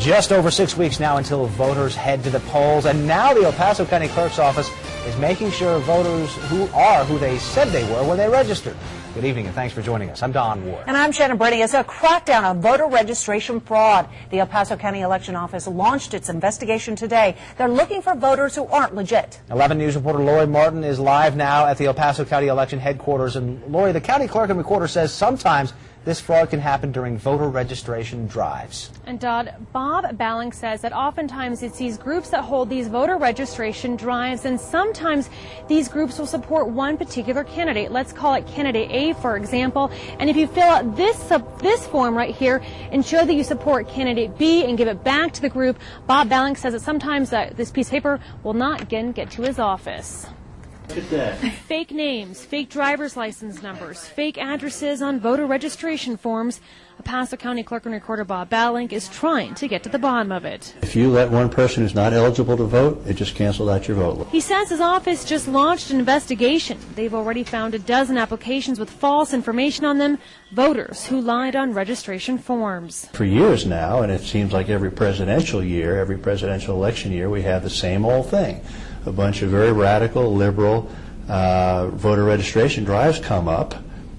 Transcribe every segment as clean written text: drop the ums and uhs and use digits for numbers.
Just over 6 weeks now until voters head to the polls, and now the El Paso County Clerk's Office is making sure voters who are who they said they were when they registered. Good evening and thanks for joining us. I'm Don Ward. And I'm Shannon Brady. As a crackdown on voter registration fraud, the El Paso County Election Office launched its investigation today. They're looking for voters who aren't legit. 11 News reporter Lori Martin is live now at the El Paso County Election headquarters. And Lori, the county clerk and recorder says sometimes this fraud can happen during voter registration drives. And Bob Balling says that oftentimes it's these groups that hold these voter registration drives, and sometimes these groups will support one particular candidate. Let's call it candidate A, for example. And if you fill out this form right here and show that you support candidate B and give it back to the group, Bob Balling says that sometimes this piece of paper will not again get to his office. Look at that. Fake names, fake driver's license numbers, fake addresses on voter registration forms. El Paso County Clerk and Recorder Bob Balling is trying to get to the bottom of it. If you let one person who's not eligible to vote, it just canceled out your vote. He says his office just launched an investigation. They've already found a dozen applications with false information on them, voters who lied on registration forms. For years now, and it seems like every presidential election year, we have the same old thing. A bunch of very radical, liberal voter registration drives come up,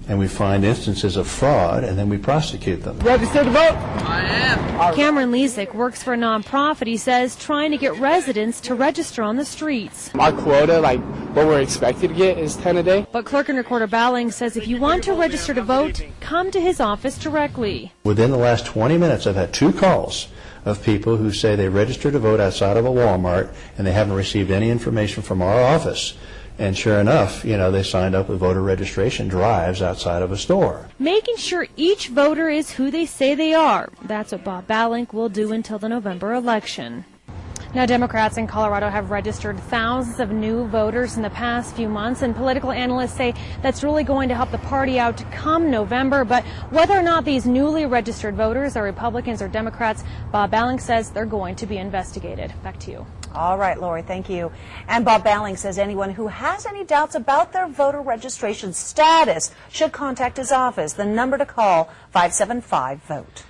and we find instances of fraud, and then we prosecute them. Register to vote? I am. Cameron Lezik works for a nonprofit, he says, trying to get residents to register on the streets. Our quota, like what we're expected to get, is 10 a day. But Clerk and Recorder Balling says if you want to register to vote, come to his office directly. Within the last 20 minutes, I've had 2 calls of people who say they registered to vote outside of a Walmart and they haven't received any information from our office. And sure enough, they signed up with voter registration drives outside of a store. Making sure each voter is who they say they are. That's what Bob Balling will do until the November election. Now, Democrats in Colorado have registered thousands of new voters in the past few months, and political analysts say that's really going to help the party out come November. But whether or not these newly registered voters are Republicans or Democrats, Bob Balling says they're going to be investigated. Back to you. All right, Lori, thank you. And Bob Balling says anyone who has any doubts about their voter registration status should contact his office. The number to call, 575-VOTE.